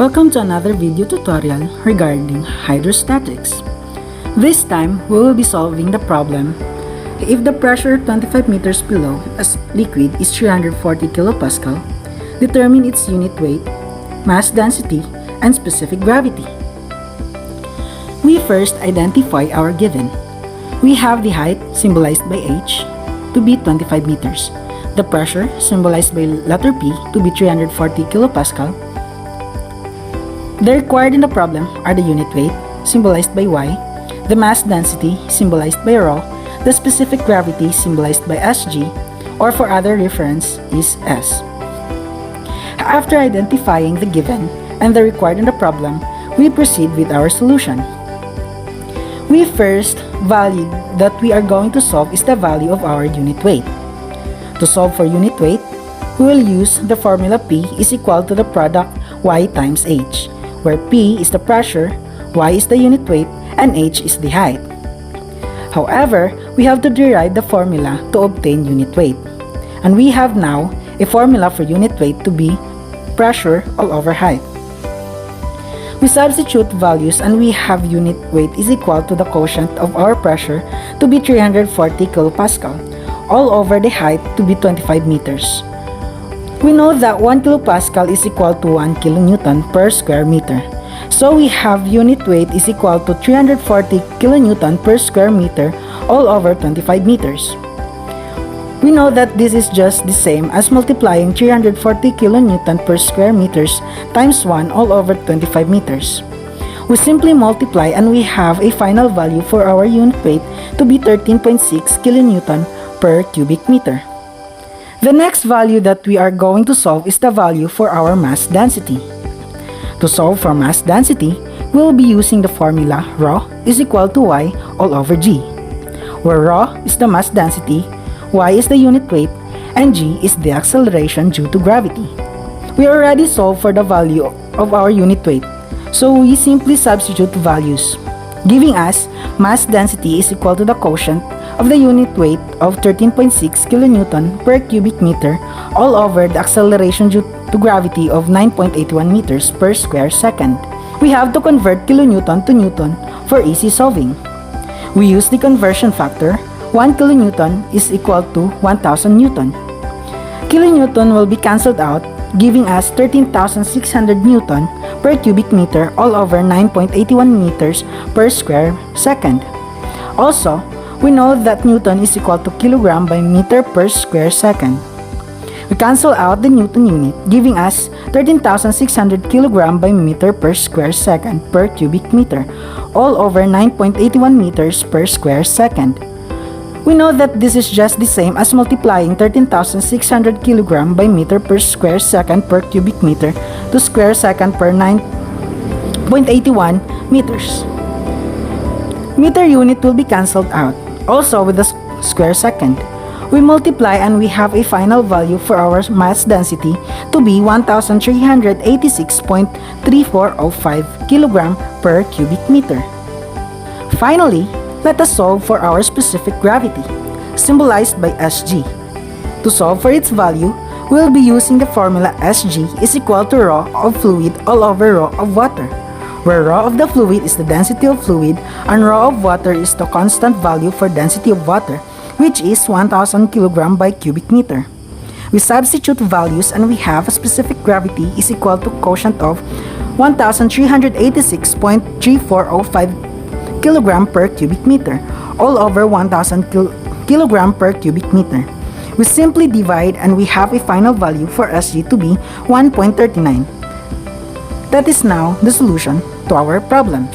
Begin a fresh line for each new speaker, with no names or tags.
Welcome to another video tutorial regarding hydrostatics. This time, we will be solving the problem if the pressure 25 meters below a liquid is 340 kilopascal, determine its unit weight, mass density, and specific gravity. We first identify our given. We have the height, symbolized by h, to be 25 meters, the pressure, symbolized by letter P, to be 340 kilopascal. The required in the problem are the unit weight, symbolized by y, the mass density, symbolized by rho, the specific gravity, symbolized by Sg, or for other reference is S. After identifying the given and the required in the problem, we proceed with our solution. We first value that we are going to solve is the value of our unit weight. To solve for unit weight, we will use the formula P is equal to the product y times h, where P is the pressure, y is the unit weight, and h is the height. However, we have to derive the formula to obtain unit weight. And we have now a formula for unit weight to be pressure all over height. We substitute values and we have unit weight is equal to the quotient of our pressure to be 340 kilopascal, all over the height to be 25 meters. We know that 1 kilopascal is equal to 1 kilonewton per square meter. So we have unit weight is equal to 340 kilonewton per square meter all over 25 meters. We know that this is just the same as multiplying 340 kilonewton per square meters times 1 all over 25 meters. We simply multiply and we have a final value for our unit weight to be 13.6 kilonewton per cubic meter. The next value that we are going to solve is the value for our mass density. To solve for mass density, we will be using the formula ρ is equal to y all over g, where ρ is the mass density, y is the unit weight, and g is the acceleration due to gravity. We already solved for the value of our unit weight, so we simply substitute values, giving us mass density is equal to the quotient of the unit weight of 13.6 kilonewton per cubic meter all over the acceleration due to gravity of 9.81 meters per square second. We have to convert kilonewton to newton for easy solving. We use the conversion factor. 1 kilonewton is equal to 1000 newton. Kilonewton will be cancelled out, giving us 13,600 newton per cubic meter all over 9.81 meters per square second. Also, we know that Newton is equal to kilogram by meter per square second. We cancel out the Newton unit, giving us 13,600 kilogram by meter per square second per cubic meter, all over 9.81 meters per square second. We know that this is just the same as multiplying 13,600 kilogram by meter per square second per cubic meter to square second per 9.81 meters. Meter unit will be cancelled out, also with the square second. We multiply and we have a final value for our mass density to be 1,386.3405 kilogram per cubic meter. Finally, let us solve for our specific gravity, symbolized by Sg. To solve for its value, we will be using the formula Sg is equal to ρ of fluid all over ρ of water, where ρ of the fluid is the density of fluid and ρ of water is the constant value for density of water, which is 1000 kg by cubic meter. We substitute values and we have a specific gravity is equal to quotient of 1386.3405 kg per cubic meter, all over 1000 kg per cubic meter. We simply divide and we have a final value for Sg to be 1.39. That is now the solution to our problem.